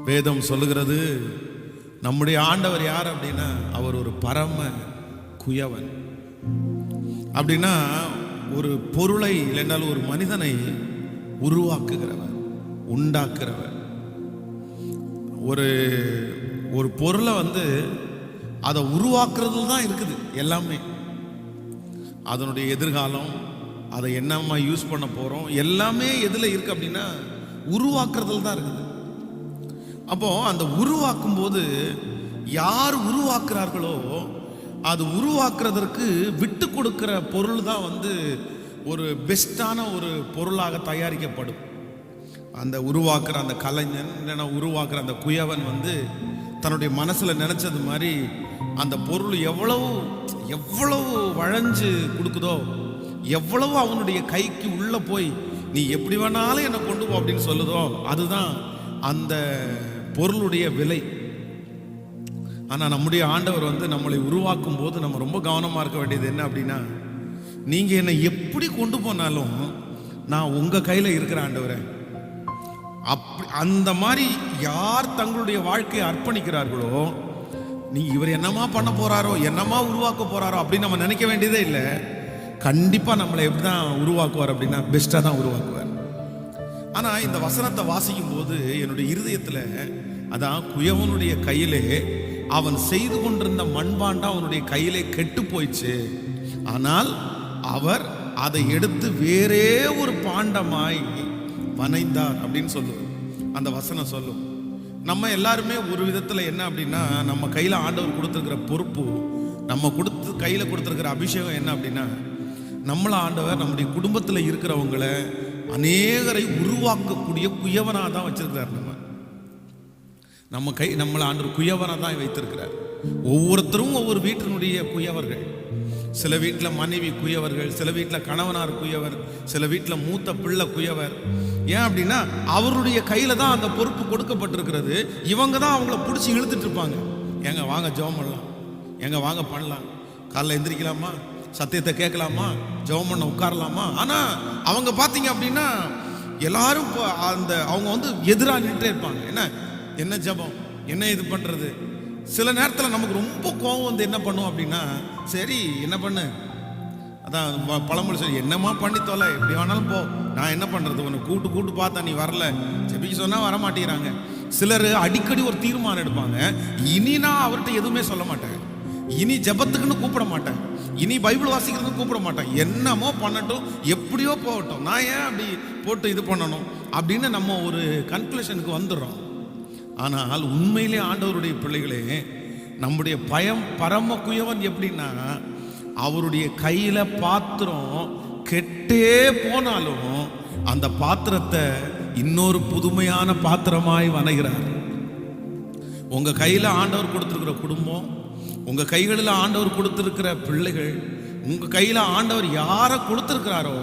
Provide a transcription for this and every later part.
வேதம் சொல்லுகிறது, நம்முடைய ஆண்டவர் யார் அப்படின்னா அவர் ஒரு பரம குயவன். அப்படின்னா ஒரு பொருளை இல்லைன்னாலும் ஒரு மனிதனை உருவாக்குகிறவர், உண்டாக்குறவர். ஒரு ஒரு பொருளை அதை உருவாக்குறதுல தான் இருக்குது எல்லாமே. அதனுடைய எதிர்காலம், அதை என்னமா யூஸ் பண்ண போறோம், எல்லாமே எதுல இருக்கு அப்படின்னா உருவாக்குறதுல தான் இருக்குது. அப்போ அந்த உருவாக்கும் போது யார் உருவாக்குறார்களோ அது உருவாக்குறதற்கு விட்டு கொடுக்கிற பொருள் தான் ஒரு பெஸ்டான ஒரு பொருளாக தயாரிக்கப்படும். அந்த உருவாக்குற அந்த கலைஞன் இல்லைன்னா உருவாக்குற அந்த குயவன் தன்னுடைய மனசுல நினைச்சது மாதிரி அந்த பொருள் எவ்வளவு வளைஞ்சு கொடுக்குதோ, எவ்வளவு அவனுடைய கைக்கு உள்ள போய் நீ எப்படி வேணாலும் என்னை கொண்டு போ அப்படின்னு சொல்லுதோ, அதுதான் அந்த பொருளுடைய விலை. ஆனா நம்முடைய ஆண்டவர் நம்மளை உருவாக்கும் போது நம்ம ரொம்ப கவனமா இருக்க வேண்டியது என்ன அப்படின்னா, நீங்க என்னை எப்படி கொண்டு போனாலும் நான் உங்க கையில இருக்கிற ஆண்டவரே. அந்த மாதிரி யார் தங்களுடைய வாழ்க்கையை அர்ப்பணிக்கிறார்களோ, நீ இவர் என்னமா பண்ண போறாரோ, என்னமா உருவாக்க போறாரோ அப்படின்னு நம்ம நினைக்க வேண்டியதே இல்லை. கண்டிப்பா நம்மளை எப்படிதான் உருவாக்குவார் அப்படின்னா பெஸ்டா தான் உருவாக்குவார். ஆனா இந்த வசனத்தை வாசிக்கும் போது என்னுடைய இருதயத்துல அதான் குயவனுடைய கையிலே அவன் செய்து கொண்டிருந்த மண்பாண்டா அவனுடைய கையிலே கெட்டு போயிடுச்சு. ஆனால் அவர் அதை எடுத்து வேறே ஒரு பாண்டமாய் வனைந்தார் அப்படின்னு சொல்லுவோம். அந்த வசனம் சொல்லும். நம்ம எல்லாருமே ஒரு விதத்துல என்ன அப்படின்னா, நம்ம கையில ஆண்டவர் கொடுத்திருக்கிற பொறுப்பு, நம்ம கையில கொடுத்திருக்கிற அபிஷேகம் என்ன அப்படின்னா, நம்மள ஆண்டவர் நம்முடைய குடும்பத்தில் இருக்கிறவங்களை அநேகரை உருவாக்கக்கூடிய குயவனா தான் வச்சிருக்கிறார். நம்மள ஆண்டவர் குயவனா தான் வைத்திருக்கிறார். ஒவ்வொருத்தரும் ஒவ்வொரு வீட்டினுடைய குயவர்கள். சில வீட்டில் மனைவி குயவர்கள், சில வீட்டில் கணவனார் குயவர், சில வீட்டில் மூத்த பிள்ளை குயவர். ஏன் அப்படின்னா அவருடைய கையில தான் அந்த பொறுப்பு கொடுக்கப்பட்டிருக்கிறது. இவங்க தான் அவங்கள பிடிச்சி இழுத்துட்டு இருப்பாங்க. எங்க வாங்க ஜெபம் பண்ணலாம், எங்க வாங்க பண்ணலாம், காலைல எந்திரிக்கலாமா, சத்தியத்தை கேட்கலாமா, ஜெபம் பண்ண உட்காரலாமா. ஆனா அவங்க பார்த்தீங்க அப்படின்னா எல்லாரும் அவங்க எதிராக நின்றுட்டே இருப்பாங்க. என்ன ஜெபம், என்ன இது பண்றது. சில நேரத்தில் நமக்கு ரொம்ப கோவம் என்ன பண்ணும் அப்படின்னா, சரி என்ன பண்ணு, அதான் பழமொழி சொல்லி என்னமா பண்ணி தொலை, எப்படி வேணாலும் போ, நான் என்ன பண்றது, உன்னை கூட்டு பார்த்தா நீ வரல, ஜெபிக்க சொன்னா வர மாட்டேங்கிறாங்க. சிலர் அடிக்கடி ஒரு தீர்மானம் எடுப்பாங்க, இனி நான் அவர்கிட்ட எதுவுமே சொல்ல மாட்டேன், இனி ஜெபத்துக்குன்னு கூப்பிட மாட்டேன், இனி பைபிள் வாசிக்கிறதுக்கு கூப்பிட மாட்டேன், என்னமோ பண்ணட்டும், எப்படியோ போகட்டும், நான் ஏன் அப்படி போட்டு இது பண்ணணும் அப்படின்னு நம்ம ஒரு கன்க்ளூஷனுக்கு வந்துடுறோம். ஆனால் உண்மையிலே ஆண்டவருடைய பிள்ளைகளே, நம்முடைய பரம குயவன் எப்படின்னா, அவருடைய கையில பாத்திரம் கெட்டே போனாலும் அந்த பாத்திரத்தை இன்னொரு புதுமையான பாத்திரமாய் வணைகிறார். உங்க கையில ஆண்டவர் கொடுத்திருக்கிற குடும்பம், உங்க கைகளில் ஆண்டவர் கொடுத்திருக்கிற பிள்ளைகள், உங்க கையில ஆண்டவர் யாரை கொடுத்திருக்கிறாரோ,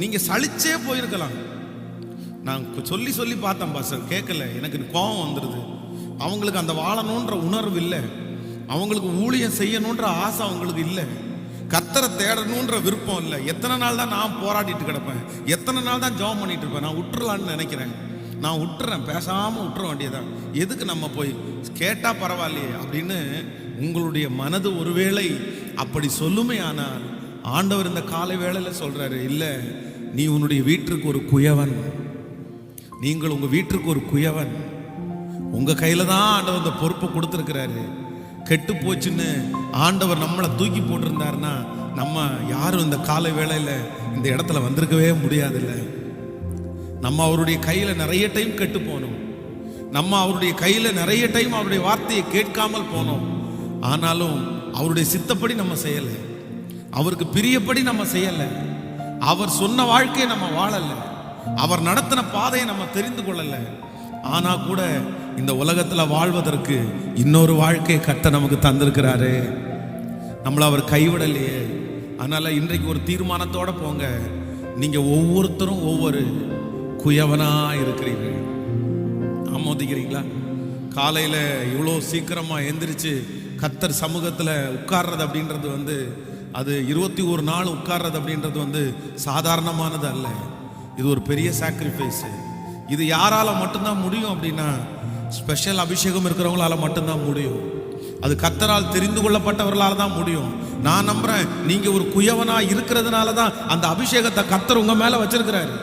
நீங்க சலிச்சே போயிருக்கலாம். நான் சொல்லி பார்த்தேன் பாஸ்டர், கேட்கல, எனக்கு கோபம் வந்துடுது. அவங்களுக்கு அந்த வாழணுன்ற உணர்வு இல்லை, அவங்களுக்கு ஊழியம் செய்யணுன்ற ஆசை அவங்களுக்கு இல்லை, கர்த்தரை தேடணுன்ற விருப்பம் இல்லை. எத்தனை நாள் தான் நான் போராடிட்டு கிடப்பேன், எத்தனை நாள் தான் ஜெபம் பண்ணிட்டு இருப்பேன். நான் விட்டுறலான்னு நினைக்கிறேன், நான் விட்டுறேன், பேசாமல் விட்டுற வேண்டியதான், எதுக்கு நம்ம போய் கேட்டா பரவாயில்லையே அப்படின்னு உங்களுடைய மனது ஒருவேளை அப்படி சொல்லுமே. ஆனால் ஆண்டவர் இந்த காலை வேளையில் சொல்றாரு, இல்லை, நீ உன்னுடைய வீட்டிற்கு ஒரு குயவன், நீங்கள் உங்க வீட்டிற்கு ஒரு குயவன். உங்க கையில தான் ஆண்டவர் இந்த பொறுப்பை கொடுத்துருக்கிறாரு. கெட்டு போச்சுன்னு ஆண்டவர் நம்மளை தூக்கி போட்டிருந்தாருன்னா நம்ம யாரும் இந்த காலை வேளையில இந்த இடத்துல வந்திருக்கவே முடியாதுல்ல. நம்ம அவருடைய கையில நிறைய டைம் கெட்டு போனோம், நம்ம அவருடைய கையில நிறைய டைம் அவருடைய வார்த்தையை கேட்காமல் போனோம். ஆனாலும் அவருடைய சித்தப்படி நம்ம செய்யல, அவருக்கு பிரியப்படி நம்ம செய்யல, அவர் சொன்ன வாழ்க்கையை நம்ம வாழல, அவர் நடத்தின பாதையை நம்ம தெரிந்து கொள்ளல. ஆனா கூட இந்த உலகத்துல வாழ்வதற்கு இன்னொரு வாழ்க்கையை கட்ட நமக்கு தந்திருக்கிறாரு. நம்மள அவர் கைவிடலையே. அதனால இன்றைக்கு ஒரு தீர்மானத்தோட போங்க, நீங்க ஒவ்வொருத்தரும் ஒவ்வொரு குயவனா இருக்கிறீர்கள். ஆமோதிக்கிறீங்களா? காலையில இவ்வளோ சீக்கிரமா எந்திரிச்சு கர்த்தர் சமூகத்துல உட்கார்றது அப்படின்றது அது 21 நாள் உட்கார்றது அப்படின்றது சாதாரணமானது அல்ல. இது ஒரு பெரிய சாக்ரிஃபைஸ். இது யாரால மட்டும்தான் முடியும் அப்படின்னா, ஸ்பெஷல் அபிஷேகம் இருக்கிறவங்களால மட்டும்தான் முடியும். அது கர்த்தரால் தெரிந்து கொள்ளப்பட்டவர்களால தான் முடியும். நான் நம்புறேன், நீங்க ஒரு குயவனா இருக்கிறதுனால தான் அந்த அபிஷேகத்தை கர்த்தர் உங்க மேல வச்சிருக்கிறாரு.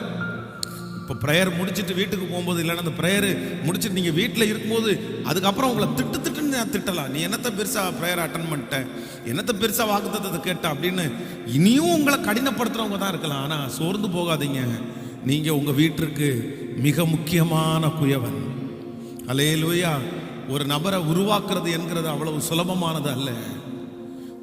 இப்போ ப்ரேயர் முடிச்சுட்டு வீட்டுக்கு போகும்போது, இல்லைன்னா அந்த ப்ரேயர் முடிச்சுட்டு நீங்கள் வீட்டில் இருக்கும்போது அதுக்கப்புறம் உங்களை திட்டுன்னு திட்டலாம். நீ என்னத்தை பெருசாக ப்ரேயர் அட்டன் பண்ணிட்ட, என்னத்தை பெருசாக வாக்குத்தத்தத்தை கேட்ட அப்படின்னு இனியும் உங்களை கடினப்படுத்துகிறவங்க தான் இருக்கலாம். ஆனால் சோர்ந்து போகாதீங்க, நீங்கள் உங்கள் வீட்டிற்கு மிக முக்கியமான குயவன். அல்லேலூயா. ஒரு நபரை உருவாக்குறது என்கிறது அவ்வளவு சுலபமானது அல்ல.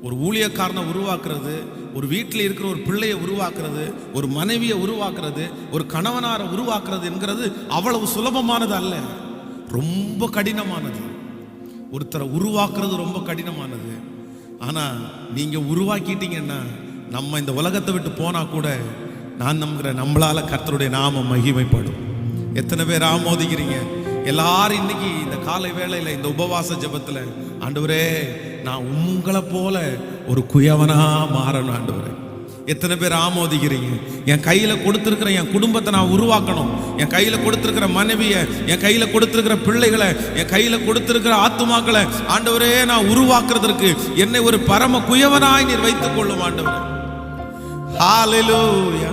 ஒரு ஊழியக்காரனை உருவாக்குறது, ஒரு வீட்டில் இருக்கிற ஒரு பிள்ளையை உருவாக்குறது, ஒரு மனைவியை உருவாக்குறது, ஒரு கணவனாரை உருவாக்குறது என்கிறது அவ்வளவு சுலபமானது அல்ல, ரொம்ப கடினமானது. ஒருத்தரை உருவாக்குறது ரொம்ப கடினமானது. ஆனால் நீங்கள் உருவாக்கிட்டீங்கன்னா நம்ம இந்த உலகத்தை விட்டு போனால் கூட நான் நம்புகிறேன், நம்மளால கர்த்தருடைய நாம மகிமைப்படும். எத்தனை பேர் ஆமோதிக்கிறீங்க? எல்லாரும் இன்னைக்கு இந்த காலை வேளையில் இந்த உபவாச ஜெபத்தில், ஆண்டவரே நான் உங்களை போல ஒரு குயவனா மாறணும் ஆண்டவரே. எத்தனை பேர் ஆமோதிக்கிறீங்க? என் கையில கொடுத்திருக்கிற என் குடும்பத்தை நான் உருவாக்கணும், என் கையில கொடுத்திருக்கிற மனைவியை, என் கையில கொடுத்திருக்கிற பிள்ளைகளை, என் கையில கொடுத்திருக்கிற ஆத்துமாக்களை ஆண்டவரே நான் உருவாக்குறதற்கு என்னை ஒரு பரம குயவனாய் நீர் வைத்துக் கொள்ளும் ஆண்டவரே. ஹalleluya.